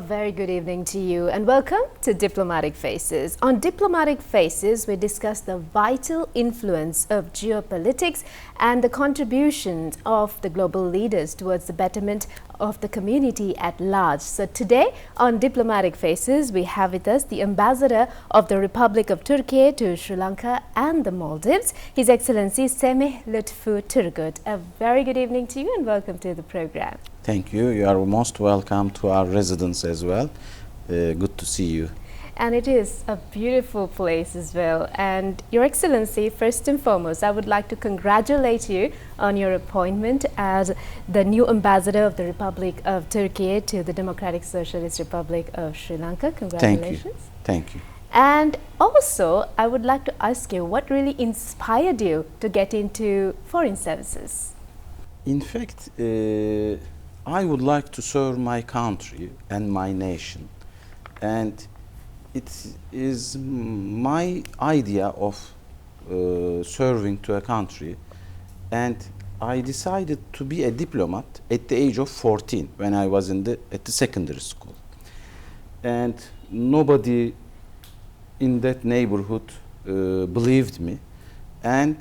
very good evening to you and welcome to Diplomatic Faces. On Diplomatic Faces, we discuss the vital influence of geopolitics and the contributions of the global leaders towards the betterment of the community at large. So today on Diplomatic Faces, we have with us the Ambassador of the Republic of Turkey to Sri Lanka and the Maldives, His Excellency Semih Lütfü Turgut. A very good evening to you and welcome to the program. Thank you. You are most welcome to our residence as well. Good to see you. And it is a beautiful place as well. And Your Excellency, first and foremost, I would like to congratulate you on your appointment as the new ambassador of the Republic of Turkey to the Democratic Socialist Republic of Sri Lanka. Congratulations. Thank you. Thank you. And also, I would like to ask you, what really inspired you to get into foreign services? In fact, I would like to serve my country and my nation. And it is my idea of serving to a country. And I decided to be a diplomat at the age of 14 when I was at the secondary school. And nobody in that neighborhood believed me. And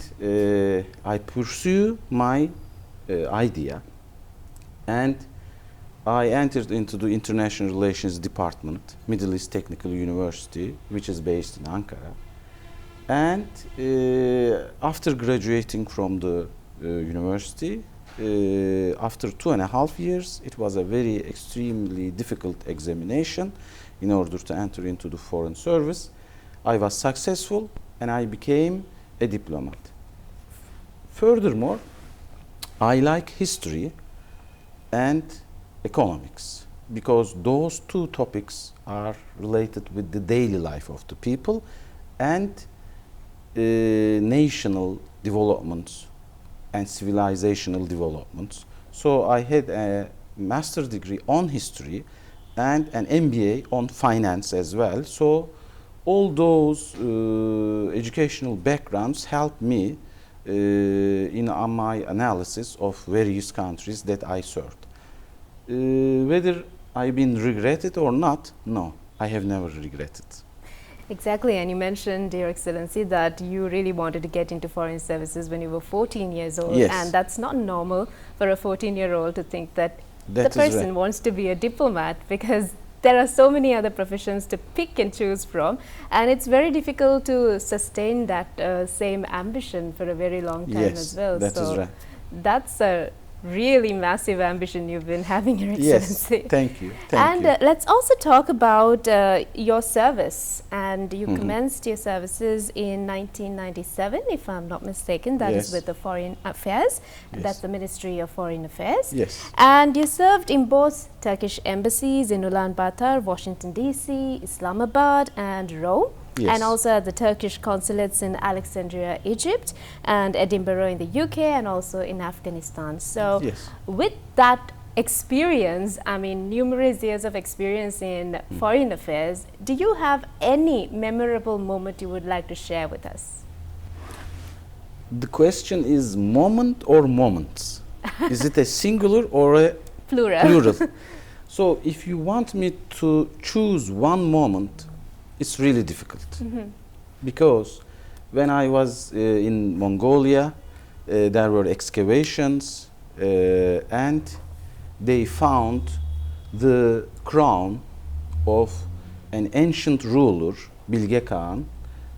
I pursued my idea. And I entered into the International Relations Department, Middle East Technical University, which is based in Ankara. And after graduating from the university, after 2.5 years, it was a very extremely difficult examination in order to enter into the foreign service. I was successful and I became a diplomat. Furthermore, I like history and economics because those two topics are related with the daily life of the people and national developments and civilizational developments. So I had a master's degree on history and an MBA on finance as well. So all those educational backgrounds helped me in my analysis of various countries that I served. Whether I've been regretted or not, no, I have never regretted. Exactly, and you mentioned, Your Excellency, that you really wanted to get into foreign services when you were 14 years old. Yes. And that's not normal for a 14-year-old to think that the That is person right. wants to be a diplomat, because there are so many other professions to pick and choose from, and it's very difficult to sustain that same ambition for a very long time Yes, as well. that is right. That's a really massive ambition you've been having, Your Excellency. Yes, thank you. Thank you. And let's also talk about your service. And you commenced your services in 1997, if I'm not mistaken. That is Yes. with the Foreign Affairs. Yes. That's the Ministry of Foreign Affairs. Yes. And you served in both Turkish embassies in Ulaanbaatar, Washington, D.C., Islamabad, and Rome. Yes. And also at the Turkish consulates in Alexandria, Egypt, and Edinburgh in the UK, and also in Afghanistan. So Yes. with that experience, I mean, numerous years of experience in foreign affairs, do you have any memorable moment you would like to share with us? The question is moment or moments? Is it a singular or a Plural. plural? So if you want me to choose one moment, it's really difficult. Because when I was in Mongolia, there were excavations and they found the crown of an ancient ruler, Bilge Kağan,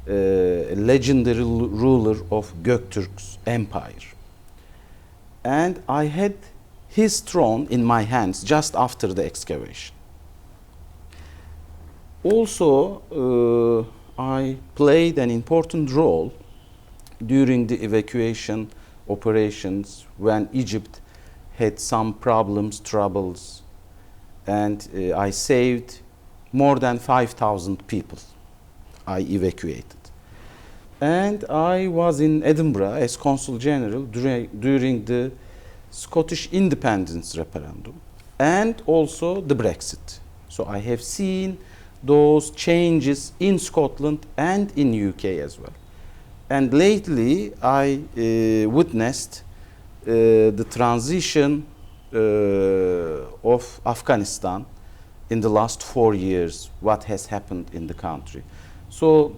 a legendary ruler of Göktürk's empire. And I had his throne in my hands just after the excavation. Also, I played an important role during the evacuation operations when Egypt had some problems, troubles, and I saved more than 5,000 people. I evacuated. And I was in Edinburgh as Consul General during the Scottish independence referendum and also the Brexit. So I have seen those changes in Scotland and in UK as well. And lately I witnessed the transition of Afghanistan in the last 4 years, what has happened in the country. So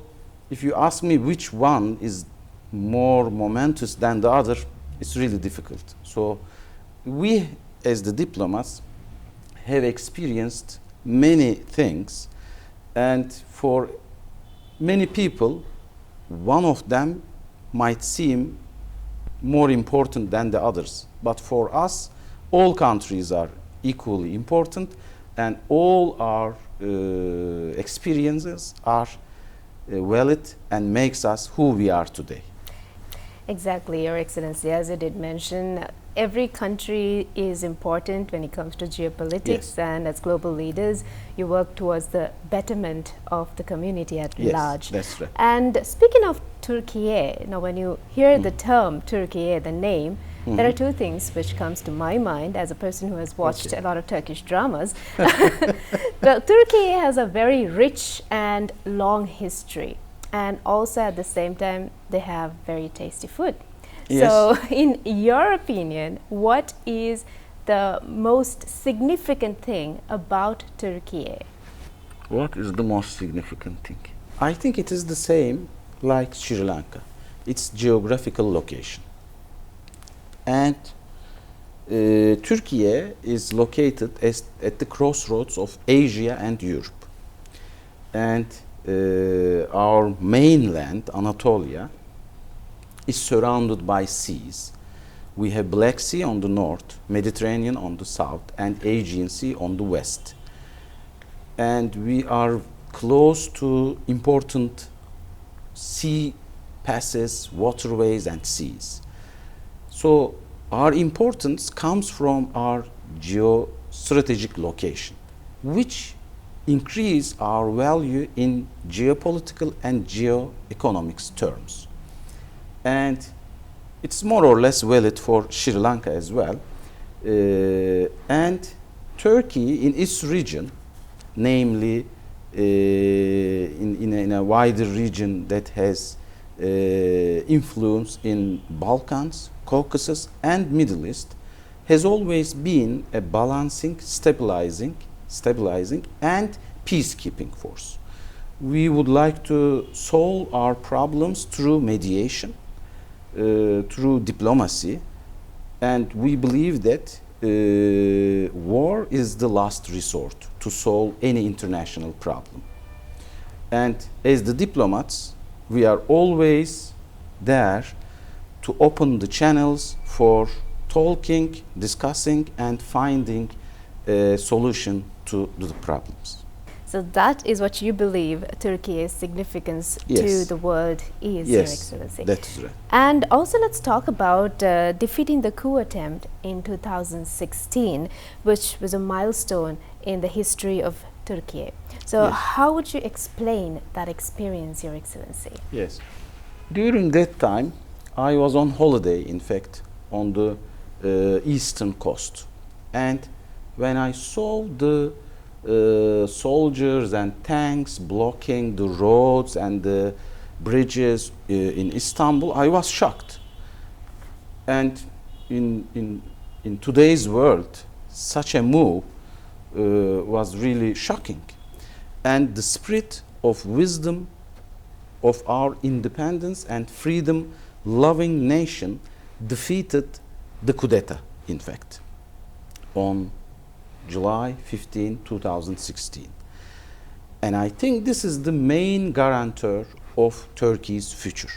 if you ask me which one is more momentous than the other, it's really difficult. So we, as the diplomats, have experienced many things, and for many people, one of them might seem more important than the others. But for us, all countries are equally important, and all our experiences are valid and makes us who we are today. Exactly, Your Excellency. As you did mention, every country is important when it comes to geopolitics, Yes. and as global leaders, you work towards the betterment of the community at Yes, large. that's right. And speaking of Türkiye, now when you hear the term Türkiye, the name, there are two things which comes to my mind as a person who has watched a lot of Turkish dramas. Türkiye has a very rich and long history, and also at the same time they have very tasty food. Yes. So in your opinion, what is the most significant thing about Türkiye? What is the most significant thing? I think it is the same like Sri Lanka, its geographical location. And Türkiye is located at the crossroads of Asia and Europe. And our mainland, Anatolia, is surrounded by seas. We have Black Sea on the north, Mediterranean on the south, and Aegean Sea on the west. And we are close to important sea passes, waterways, and seas. So our importance comes from our geostrategic location, which increase our value in geopolitical and geoeconomics terms. And it's more or less valid for Sri Lanka as well. And Turkey in its region, namely in a wider region that has influence in Balkans, Caucasus, and Middle East, has always been a balancing, stabilizing, and peacekeeping force. We would like to solve our problems through mediation, through diplomacy, and we believe that war is the last resort to solve any international problem. And as the diplomats, we are always there to open the channels for talking, discussing, and finding a solution to the problems. So that is what you believe Turkey's significance to Yes. the world is, Yes, Your Excellency. that is right. And also let's talk about defeating the coup attempt in 2016, which was a milestone in the history of Turkey. So Yes. how would you explain that experience, Your Excellency? Yes. During that time, I was on holiday, in fact, on the eastern coast. And when I saw the soldiers and tanks blocking the roads and the bridges in Istanbul, I was shocked. And in today's world, such a move was really shocking. And the spirit of wisdom of our independence and freedom-loving nation defeated the coup d'etat, in fact, on July 15, 2016. And I think this is the main guarantor of Turkey's future.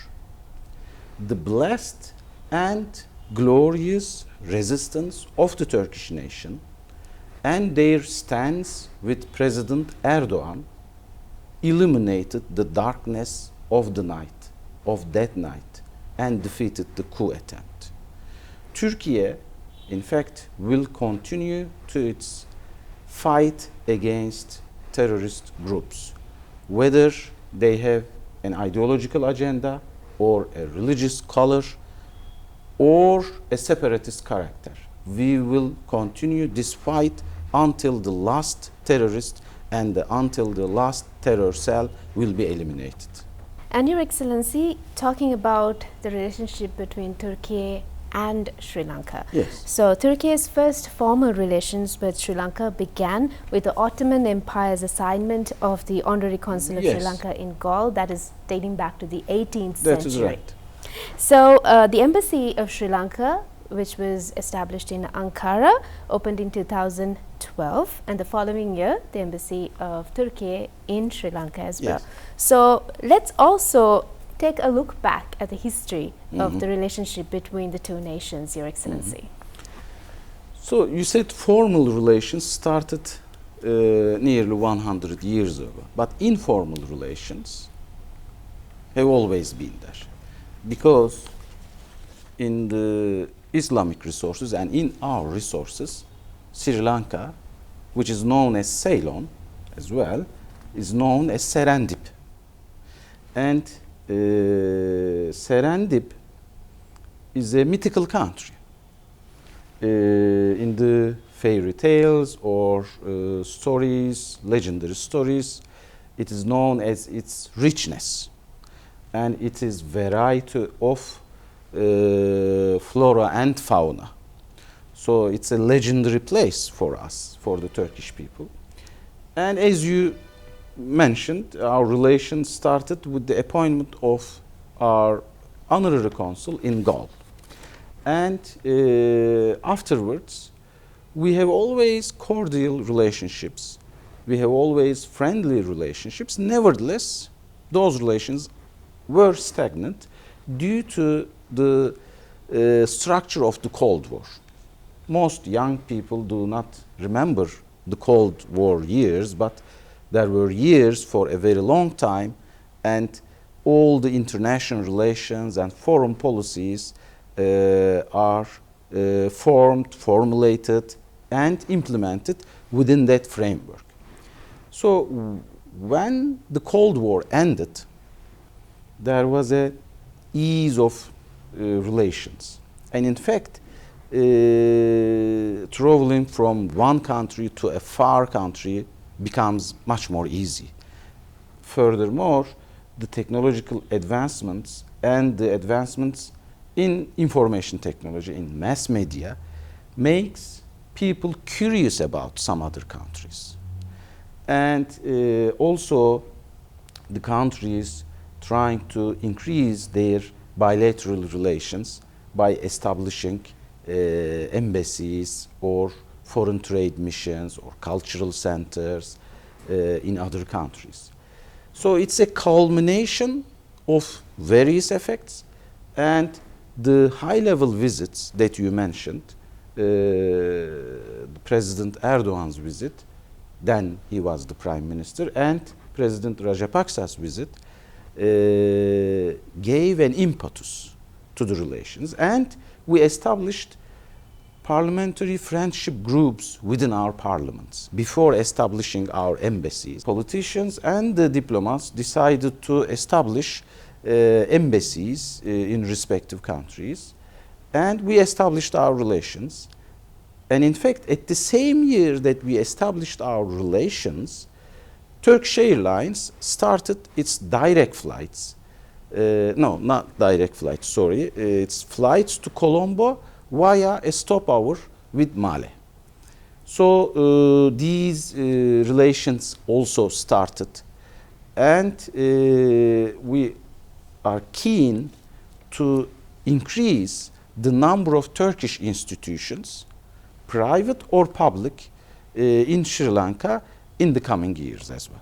The blessed and glorious resistance of the Turkish nation and their stance with President Erdogan illuminated the darkness of the night, of that night, and defeated the coup attempt. Turkey, in fact, will continue to its fight against terrorist groups, whether they have an ideological agenda or a religious color or a separatist character. We will continue this fight until the last terrorist and until the last terror cell will be eliminated. And Your Excellency, talking about the relationship between Turkey and Sri Lanka. Yes. So Turkey's first formal relations with Sri Lanka began with the Ottoman Empire's assignment of the honorary consul of Sri Lanka in Gaul, that is dating back to the 18th century. That is right. So the embassy of Sri Lanka, which was established in Ankara, opened in 2012, and the following year the embassy of Turkey in Sri Lanka as well. So let's also take a look back at the history of the relationship between the two nations, Your Excellency. So you said formal relations started nearly 100 years ago, but informal relations have always been there, because in the Islamic resources and in our resources, Sri Lanka, which is known as Ceylon as well, is known as Serendip. And Serendip is a mythical country. In the fairy tales or stories, legendary stories, it is known as its richness, and it is variety of flora and fauna. So it's a legendary place for us, for the Turkish people. And as you mentioned, our relations started with the appointment of our honorary consul in Gaul. And afterwards, we have always cordial relationships. We have always friendly relationships. Nevertheless, those relations were stagnant due to the structure of the Cold War. Most young people do not remember the Cold War years, but there were years for a very long time, and all the international relations and foreign policies are formed, formulated, and implemented within that framework. So when the Cold War ended, there was a ease of relations. And in fact, traveling from one country to a far country becomes much more easy. Furthermore, the technological advancements and the advancements in information technology, in mass media, makes people curious about some other countries. And also the countries trying to increase their bilateral relations by establishing embassies or foreign trade missions or cultural centers in other countries. So it's a culmination of various effects, and the high-level visits that you mentioned, President Erdogan's visit, then he was the Prime Minister, and President Rajapaksa's visit gave an impetus to the relations, and we established parliamentary friendship groups within our parliaments. Before establishing our embassies, politicians and the diplomats decided to establish embassies in respective countries, and we established our relations. And in fact, at the same year that we established our relations, Turkish Airlines started its direct flights. No, not direct flights, sorry. It's flights to Colombo via a stopover with Male. So these relations also started, and we are keen to increase the number of Turkish institutions, private or public, in Sri Lanka in the coming years as well.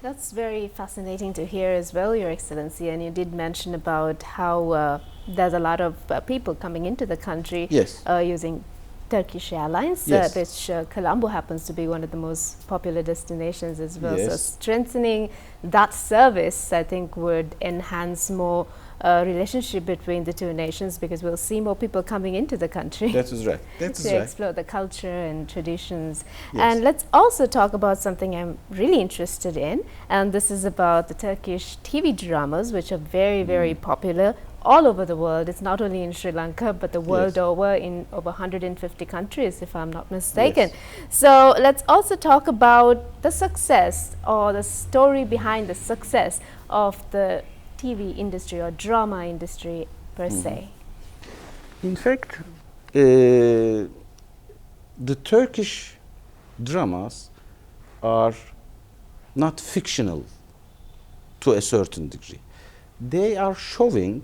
That's very fascinating to hear as well, Your Excellency, and you did mention about how there's a lot of people coming into the country using Turkish Airlines, which Colombo happens to be one of the most popular destinations as well. So strengthening that service, I think, would enhance more relationship between the two nations, because we'll see more people coming into the country. That is right. That is to right. explore the culture and traditions. And let's also talk about something I'm really interested in, and this is about the Turkish TV dramas, which are very, very popular all over the world. It's not only in Sri Lanka, but the world over, in over 150 countries, if I'm not mistaken. So let's also talk about the success, or the story behind the success of the TV industry or drama industry per se. In fact, the Turkish dramas are not fictional to a certain degree. They are showing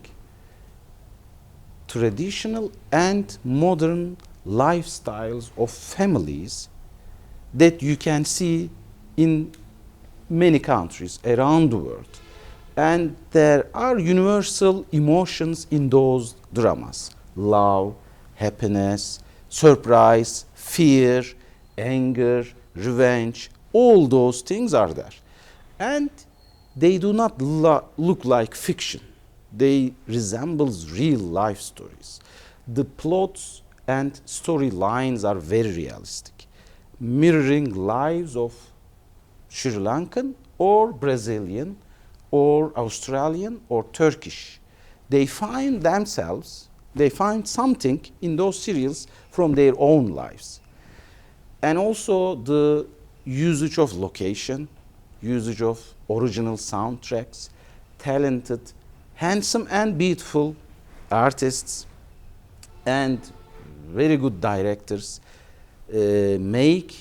traditional and modern lifestyles of families that you can see in many countries around the world. And there are universal emotions in those dramas: love, happiness, surprise, fear, anger, revenge. All those things are there. And they do not look like fiction. They resemble real life stories. The plots and storylines are very realistic, mirroring lives of Sri Lankan or Brazilian or Australian or Turkish. They find something in those serials from their own lives. And also the usage of location, usage of original soundtracks, talented, handsome and beautiful artists, and very good directors make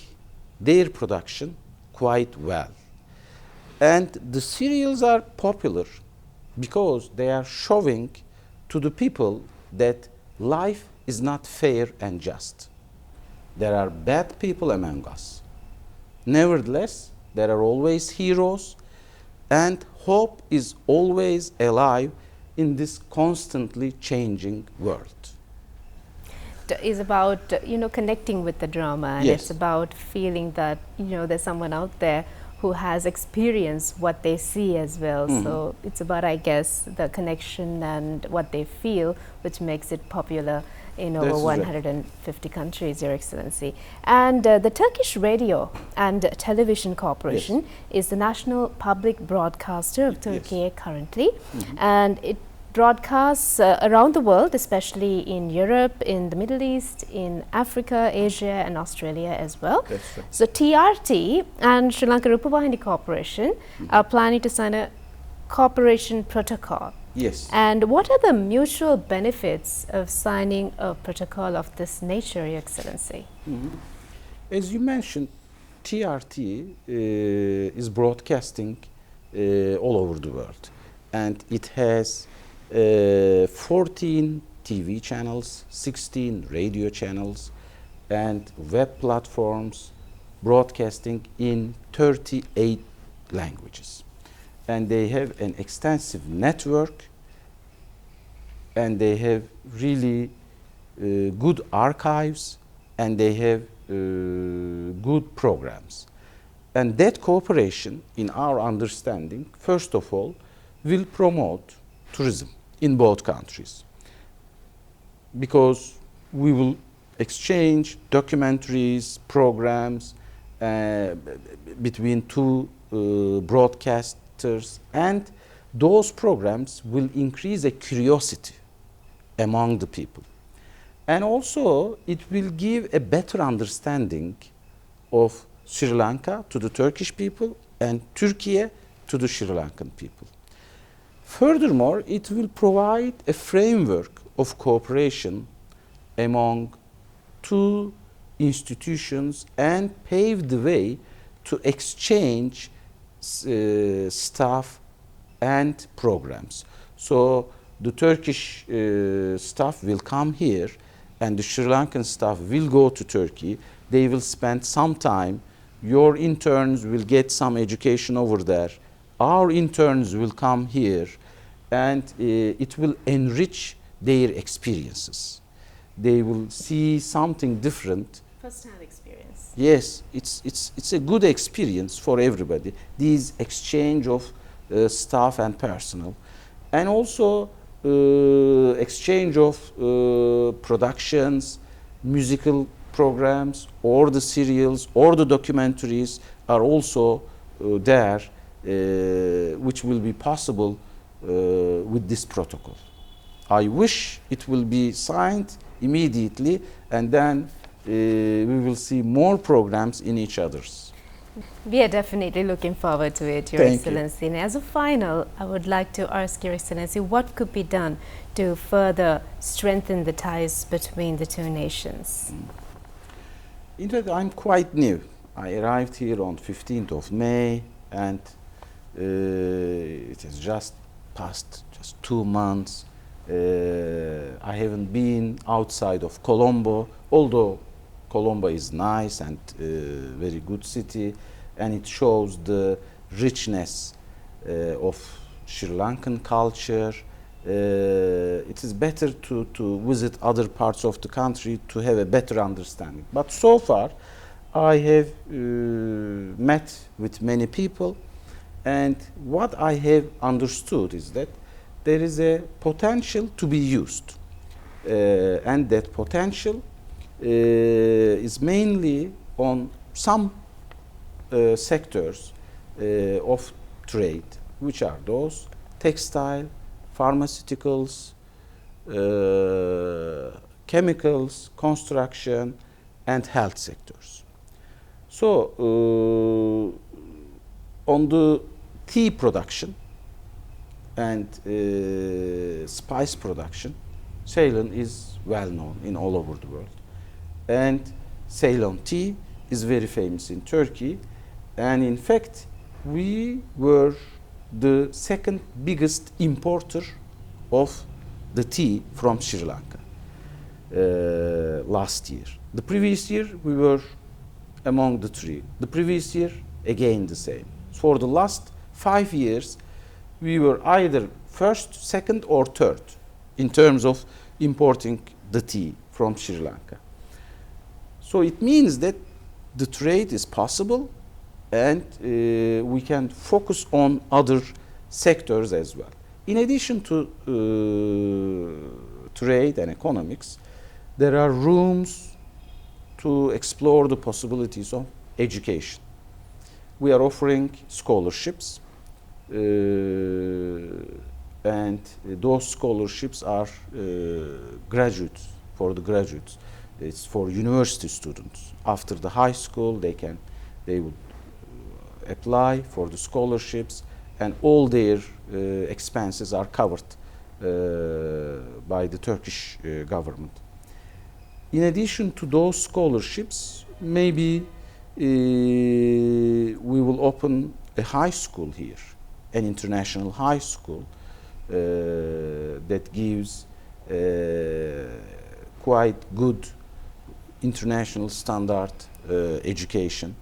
their production quite well. And the serials are popular because they are showing to the people that life is not fair and just. There are bad people among us. Nevertheless, there are always heroes, and hope is always alive in this constantly changing world. Is about connecting with the drama, and Yes. it's about feeling that there's someone out there who has experienced what they see as well. So it's about, I guess, the connection and what they feel, which makes it popular in over That's right. 150 countries, Your Excellency. And the Turkish Radio and Television Corporation is the national public broadcaster of Yes. Turkey currently, and it broadcasts around the world, especially in Europe, in the Middle East, in Africa, Asia, and Australia as well. That's right. So TRT and Sri Lanka Rupavahini Corporation are planning to sign a cooperation protocol. Yes. And what are the mutual benefits of signing a protocol of this nature, Your Excellency? As you mentioned, TRT is broadcasting all over the world, and it has 14 TV channels, 16 radio channels, and web platforms broadcasting in 38 languages. And they have an extensive network, and they have really good archives, and they have good programs. And that cooperation, in our understanding, first of all, will promote tourism in both countries, because we will exchange documentaries, programs between two broadcasters, and those programs will increase a curiosity among the people. And also it will give a better understanding of Sri Lanka to the Turkish people and Türkiye to the Sri Lankan people. Furthermore, it will provide a framework of cooperation among two institutions and pave the way to exchange staff and programs. So the Turkish staff will come here, and the Sri Lankan staff will go to Turkey. They will spend some time. Your interns will get some education over there. Our interns will come here, and it will enrich their experiences. They will see something different. First-hand experience. Yes, it's a good experience for everybody. These exchange of staff and personnel, and also exchange of productions, musical programs, or the serials, or the documentaries are also there, which will be possible with this protocol. I wish it will be signed immediately, and then we will see more programs in each other's. We are definitely looking forward to it, Your Thank you. Excellency. And as a final, I would like to ask Your Excellency, what could be done to further strengthen the ties between the two nations? In fact, I'm quite new. I arrived here on 15th of May, and it has just passed just 2 months. I haven't been outside of Colombo, although Colombo is nice and very good city, and it shows the richness of Sri Lankan culture. It is better to visit other parts of the country to have a better understanding. But so far, I have met with many people, and what I have understood is that there is a potential to be used, and that potential is mainly on some sectors of trade, which are those textile, pharmaceuticals, chemicals, construction, and health sectors. So, on the tea production and spice production, Ceylon is well known in all over the world. And Ceylon tea is very famous in Turkey. And in fact, we were the second biggest importer of the tea from Sri Lanka last year. The previous year, we were among the three. The previous year, again the same. For the last 5 years, we were either first, second, or third in terms of importing the tea from Sri Lanka. So it means that the trade is possible, and we can focus on other sectors as well. In addition to trade and economics, there are rooms to explore the possibilities of education. We are offering scholarships, and those scholarships are graduates, for the graduates. It's for university students. After the high school, they would apply for the scholarships, and all their expenses are covered by the Turkish government. In addition to those scholarships, maybe we will open a high school here, an international high school that gives quite good international standard education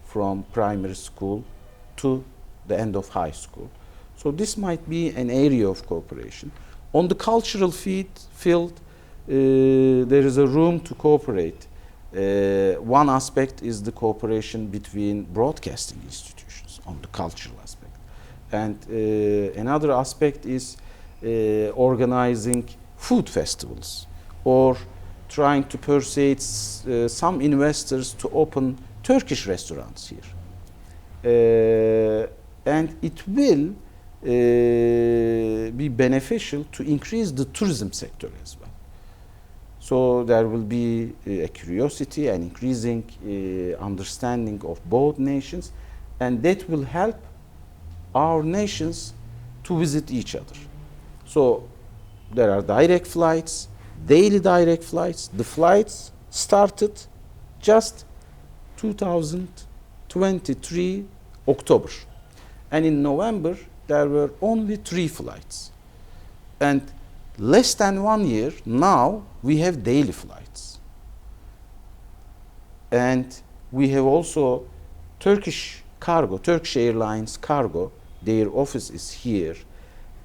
from primary school to the end of high school. So this might be an area of cooperation. On the cultural field, there is a room to cooperate. One aspect is the cooperation between broadcasting institutions on the cultural aspect. And another aspect is organizing food festivals, or trying to persuade some investors to open Turkish restaurants here. And it will be beneficial to increase the tourism sector as well. So there will be a curiosity and increasing understanding of both nations, and that will help our nations to visit each other. So there are direct flights, daily direct flights. The flights started just 2023 October, and in November there were only 3 flights, and less than 1 year now we have daily flights. And we have also Turkish Cargo, Turkish Airlines Cargo, their office is here,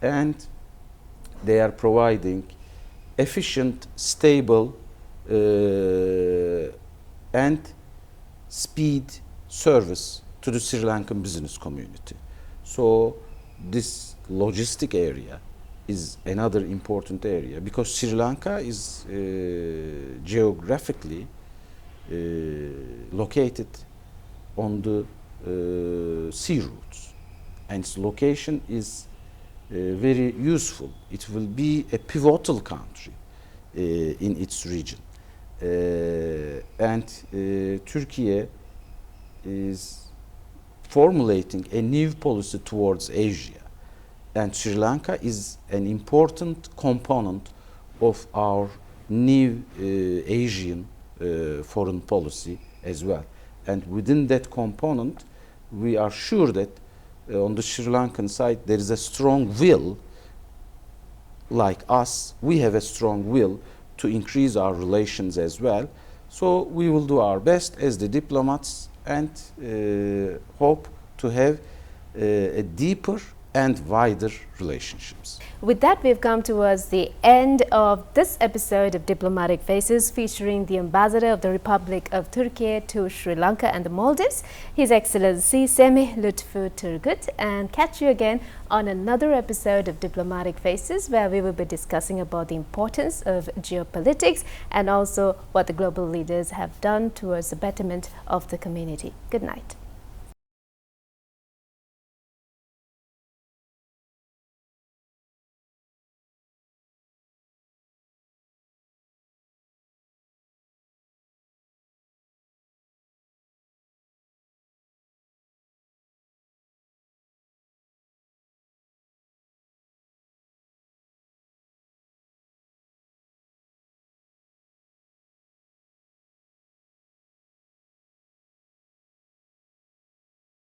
and they are providing efficient, stable and speed service to the Sri Lankan business community. So this logistic area is another important area, because Sri Lanka is geographically located on the sea routes, and its location is very useful. It will be a pivotal country in its region. And Turkey is formulating a new policy towards Asia. And Sri Lanka is an important component of our new Asian foreign policy as well. And within that component, we are sure that on the Sri Lankan side, there is a strong will, like us, we have a strong will to increase our relations as well. So we will do our best as the diplomats and hope to have a deeper and wider relationships. With that, we've come towards the end of this episode of Diplomatic Faces, featuring the Ambassador of the Republic of Turkey to Sri Lanka and the Maldives, His Excellency Semih Lütfü Turgut. And catch you again on another episode of Diplomatic Faces, where we will be discussing about the importance of geopolitics and also what the global leaders have done towards the betterment of the community. Good night.